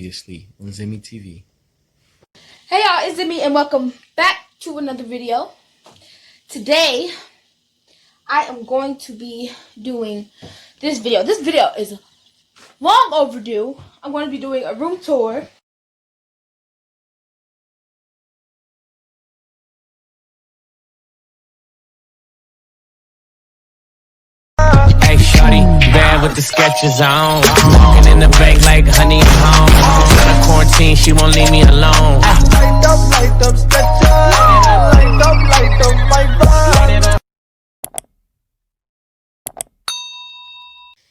previously on ZIMMY TV. Hey y'all, it's ZIMMY and welcome back to another video. Today, I am going to be doing this video. This video is long overdue. I'm going to be doing a room tour. Hey shorty, bad with the sketches on. Walking in the bank like honey and home. Trying to quarantine, she won't leave me alone. Light up, sketches. Light up, my vibe.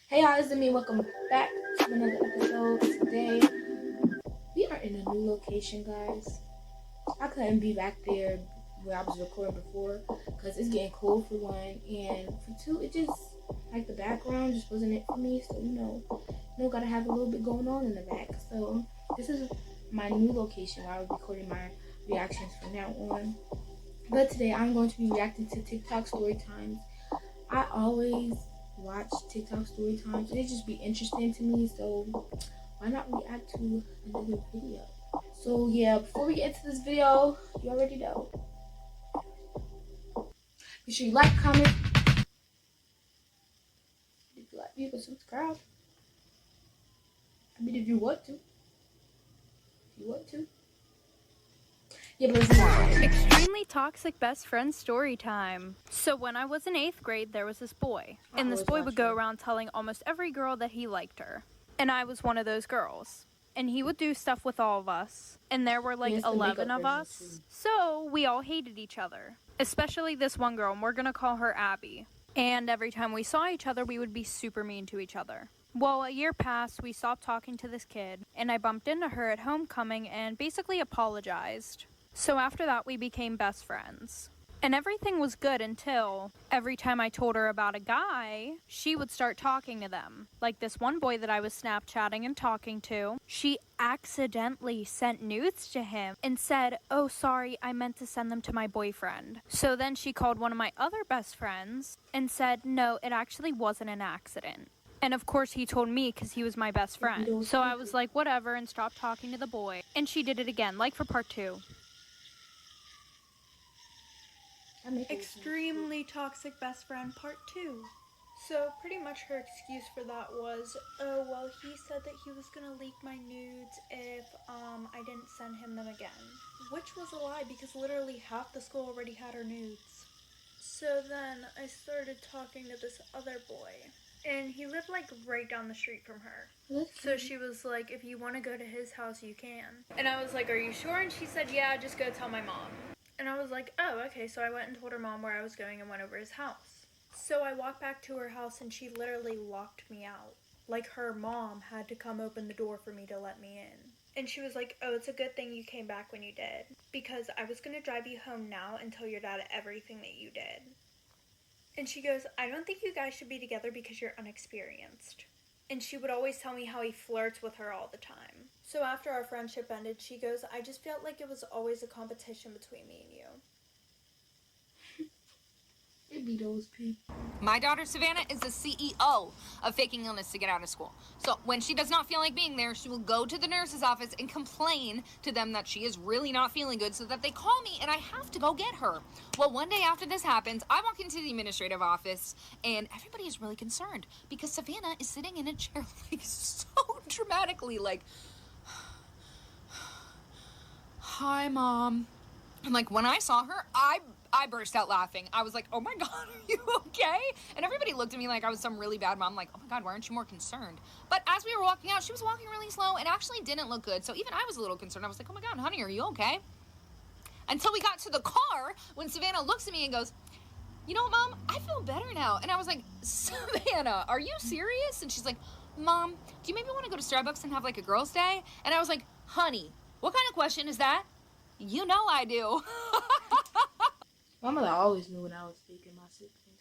Hey y'all, it's ZIMMY. Welcome back to another episode. Today, we are in a new location, guys. I couldn't be back there where I was recording before because it's getting cold for one, and for two, it just like the background just wasn't it for me. So gotta have a little bit going on in the back. So this is my new location where I'll be recording my reactions from now on. But today I'm going to be reacting to TikTok story times. I always watch TikTok story times and it just be interesting to me. So why not react to another video? So yeah, before we get into this video, you already know. Make sure you like, comment. If you like, you can subscribe. I mean, if you want to. Yeah, but let's Extremely toxic best friend story time. So when I was in 8th grade, there was this boy. And this boy would go around telling almost every girl that he liked her. And I was one of those girls. And he would do stuff with all of us. And there were like 11 of us. So we all hated each other. Especially this one girl, and we're gonna call her Abby. And every time we saw each other, we would be super mean to each other. Well, a year passed, we stopped talking to this kid, and I bumped into her at homecoming and basically apologized. So after that, we became best friends. And everything was good until every time I told her about a guy, she would start talking to them. Like this one boy that I was Snapchatting and talking to, she accidentally sent nudes to him and said, "Oh, sorry, I meant to send them to my boyfriend." So then she called one of my other best friends and said, "No, it actually wasn't an accident." And of course he told me because he was my best friend. So I was like, whatever, and stopped talking to the boy. And she did it again, like for part 2. Extremely toxic best friend part 2. So pretty much her excuse for that was, oh, well, he said that he was gonna leak my nudes if I didn't send him them again. Which was a lie because literally half the school already had her nudes. So then I started talking to this other boy. And he lived like right down the street from her. So she was like, if you want to go to his house, you can. And I was like, are you sure? And she said, yeah, just go tell my mom. And I was like, oh, okay. So I went and told her mom where I was going and went over his house. So I walked back to her house and she literally locked me out. Like her mom had to come open the door for me to let me in. And she was like, oh, it's a good thing you came back when you did. Because I was going to drive you home now and tell your dad everything that you did. And she goes, I don't think you guys should be together because you're unexperienced. And she would always tell me how he flirts with her all the time. So after our friendship ended, she goes, I just felt like it was always a competition between me and you. It be those people. My daughter Savannah is the CEO of faking illness to get out of school. So when she does not feel like being there, she will go to the nurse's office and complain to them that she is really not feeling good so that they call me and I have to go get her. Well, one day after this happens, I walk into the administrative office and everybody is really concerned because Savannah is sitting in a chair like so dramatically like, hi, Mom. And like when I saw her, I burst out laughing. I was like, oh my God, are you okay? And everybody looked at me like I was some really bad mom. Like, oh my God, why aren't you more concerned? But as we were walking out, she was walking really slow and actually didn't look good. So even I was a little concerned. I was like, oh my God, honey, are you okay? Until we got to the car when Savannah looks at me and goes, you know what, Mom, I feel better now. And I was like, Savannah, are you serious? And she's like, Mom, do you maybe want to go to Starbucks and have like a girls' day? And I was like, honey, what kind of question is that? You know I do. My mother always knew when I was faking my siblings.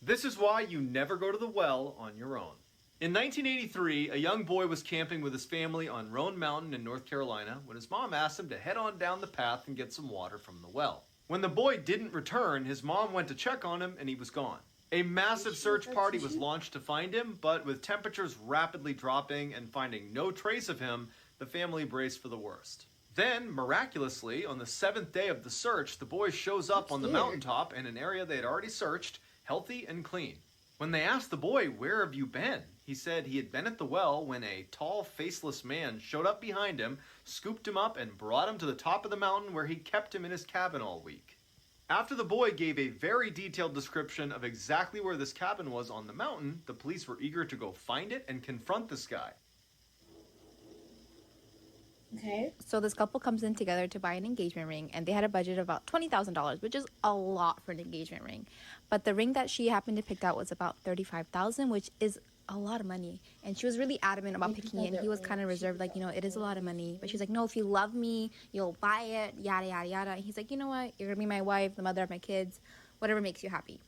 This is why you never go to the well on your own. In 1983, a young boy was camping with his family on Roan Mountain in North Carolina when his mom asked him to head on down the path and get some water from the well. When the boy didn't return, his mom went to check on him and he was gone. A massive search party was launched to find him, but with temperatures rapidly dropping and finding no trace of him, the family braced for the worst. Then, miraculously, on the 7th day of the search, the boy shows up on the mountaintop in an area they had already searched, healthy and clean. When they asked the boy, "Where have you been?" he said he had been at the well when a tall, faceless man showed up behind him, scooped him up, and brought him to the top of the mountain where he kept him in his cabin all week. After the boy gave a very detailed description of exactly where this cabin was on the mountain, the police were eager to go find it and confront this guy. Okay. So this couple comes in together to buy an engagement ring, and they had a budget of about $20,000, which is a lot for an engagement ring. But the ring that she happened to pick out was about $35,000, which is a lot of money. And she was really adamant about picking it, and he was kind of reserved, like, you know, it is a lot of money. But she's like, no, if you love me, you'll buy it, yada, yada, yada. And he's like, you know what? You're going to be my wife, the mother of my kids, whatever makes you happy.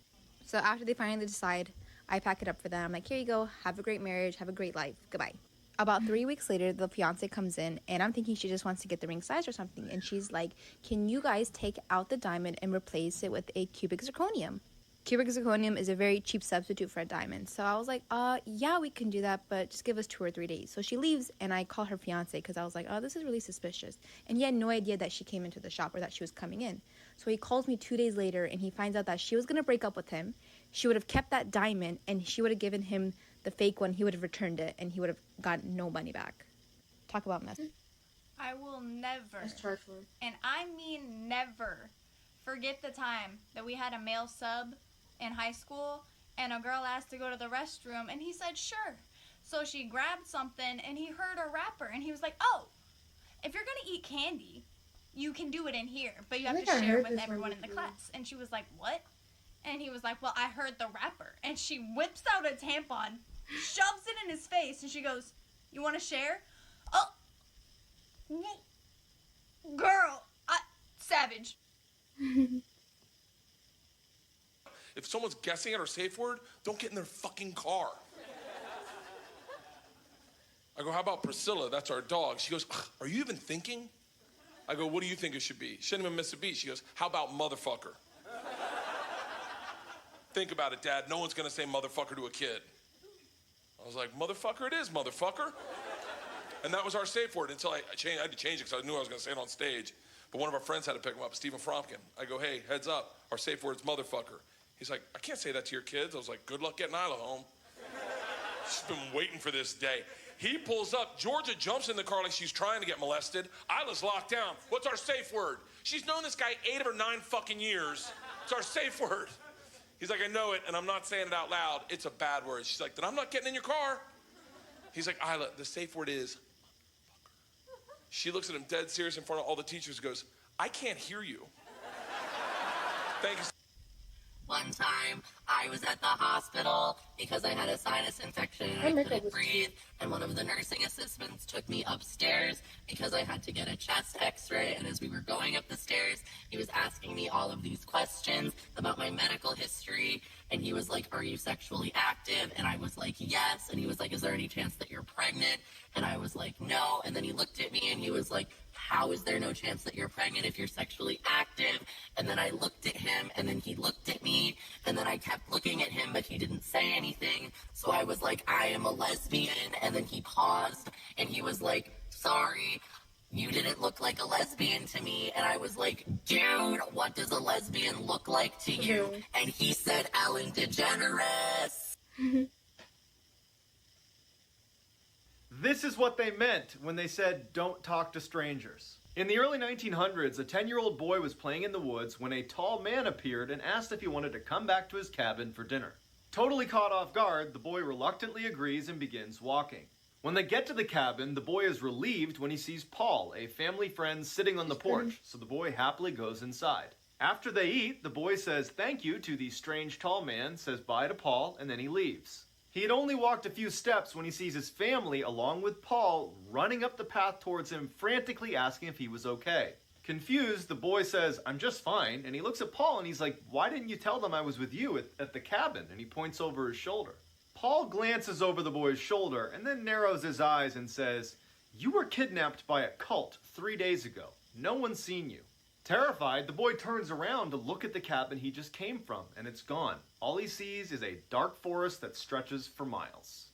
So after they finally decide, I pack it up for them. I'm like, here you go. Have a great marriage. Have a great life. Goodbye. About 3 weeks later, the fiance comes in, and I'm thinking she just wants to get the ring size or something. And she's like, can you guys take out the diamond and replace it with a cubic zirconium? Cubic zirconium is a very cheap substitute for a diamond. So I was like, yeah, we can do that, but just give us 2 or 3 days. So she leaves, and I call her fiance because I was like, oh, this is really suspicious. And he had no idea that she came into the shop or that she was coming in. So he calls me 2 days later, and he finds out that she was going to break up with him. She would have kept that diamond, and she would have given him the fake one. He would have returned it, and he would have gotten no money back. Talk about mess. I will never, That's chargeful. and I mean never, forget the time that we had a male sub in high school and a girl asked to go to the restroom and he said sure. So she grabbed something and he heard a rapper and he was like, oh, if you're gonna eat candy, you can do it in here, but you have to share it with everyone in the class. And she was like, what? And he was like, well, I heard the rapper. And she whips out a tampon, shoves it in his face, and she goes, you want to share? Oh, girl, savage. If someone's guessing at our safe word, don't get in their fucking car. I go, how about Priscilla? That's our dog. She goes, are you even thinking? I go, what do you think it should be? She didn't even miss a beat. She goes, how about motherfucker? Think about it, Dad. No one's gonna say motherfucker to a kid. I was like, motherfucker it is, motherfucker. And that was our safe word until I had to change it because I knew I was gonna say it on stage. But one of our friends had to pick him up, Stephen Fromkin. I go, hey, heads up, our safe word's motherfucker. He's like, I can't say that to your kids. I was like, good luck getting Isla home. She's been waiting for this day. He pulls up, Georgia jumps in the car like she's trying to get molested. Isla's locked down. What's our safe word? She's known this guy 8 or 9 fucking years. It's our safe word. He's like, I know it, and I'm not saying it out loud. It's a bad word. She's like, then I'm not getting in your car. He's like, Isla, the safe word is motherfucker. She looks at him dead serious in front of all the teachers and goes, I can't hear you. Thank you. One time, I was at the hospital because I had a sinus infection and I couldn't breathe, and one of the nursing assistants took me upstairs because I had to get a chest x-ray, and as we were going up the stairs, he was asking me all of these questions about my medical history, and he was like, are you sexually active? And I was like, yes, and he was like, is there any chance that you're pregnant? And I was like, no, and then he looked at me and he was like, how is there no chance that you're pregnant if you're sexually active? And then I looked at him, and then he looked at me, and then I kept looking at him, but he didn't say anything. So I was like, I am a lesbian. And then he paused, and he was like, sorry, you didn't look like a lesbian to me. And I was like, dude, what does a lesbian look like to you? And he said, Ellen DeGeneres. This is what they meant when they said, don't talk to strangers. In the early 1900s, a 10-year-old boy was playing in the woods when a tall man appeared and asked if he wanted to come back to his cabin for dinner. Totally caught off guard, the boy reluctantly agrees and begins walking. When they get to the cabin, the boy is relieved when he sees Paul, a family friend, sitting on the porch, so the boy happily goes inside. After they eat, the boy says thank you to the strange tall man, says bye to Paul, and then he leaves. He had only walked a few steps when he sees his family, along with Paul, running up the path towards him, frantically asking if he was okay. Confused, the boy says, I'm just fine, and he looks at Paul and he's like, why didn't you tell them I was with you at the cabin? And he points over his shoulder. Paul glances over the boy's shoulder and then narrows his eyes and says, you were kidnapped by a cult 3 days ago. No one's seen you. Terrified, the boy turns around to look at the cabin he just came from, and it's gone. All he sees is a dark forest that stretches for miles.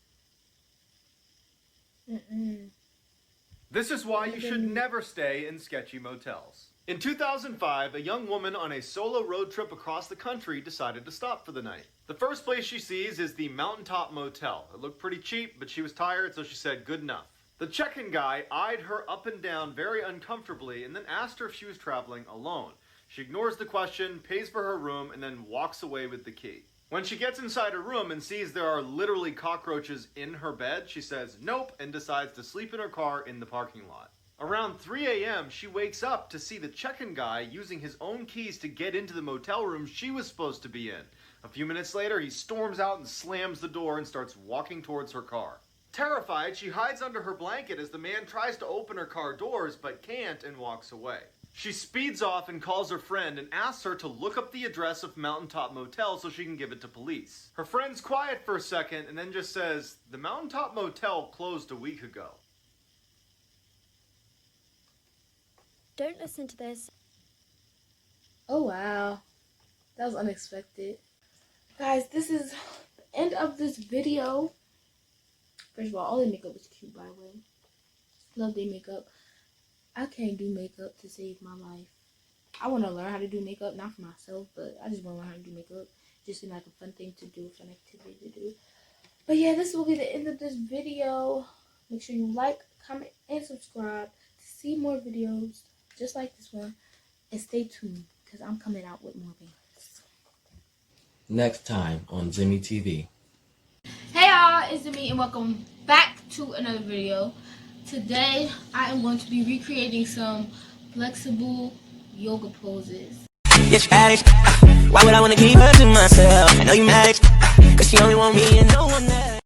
This is why you should never stay in sketchy motels. In 2005, a young woman on a solo road trip across the country decided to stop for the night. The first place she sees is the Mountaintop Motel. It looked pretty cheap, but she was tired, so she said good enough. The check-in guy eyed her up and down very uncomfortably and then asked her if she was traveling alone. She ignores the question, pays for her room, and then walks away with the key. When she gets inside her room and sees there are literally cockroaches in her bed, she says nope and decides to sleep in her car in the parking lot. Around 3 a.m., she wakes up to see the check-in guy using his own keys to get into the motel room she was supposed to be in. A few minutes later, he storms out and slams the door and starts walking towards her car. Terrified, she hides under her blanket as the man tries to open her car doors but can't and walks away. She speeds off and calls her friend and asks her to look up the address of Mountaintop Motel so she can give it to police. Her friend's quiet for a second and then just says, "The Mountaintop Motel closed a week ago." Don't listen to this. Oh wow, that was unexpected. Guys, this is the end of this video. First of all their makeup was cute, by the way. Love their makeup. I can't do makeup to save my life. I want to learn how to do makeup, not for myself, but I just want to learn how to do makeup. Just seems like a fun thing to do, fun activity to do. But yeah, this will be the end of this video. Make sure you like, comment, and subscribe to see more videos just like this one. And stay tuned, because I'm coming out with more videos. Next time on ZIMMY TV. Hey y'all, it's ZIMMY and welcome back to another video. Today, I am going to be recreating some flexible yoga poses. Yes, why would I want to keep her to myself? I know you mad, cause she only want me and no one else.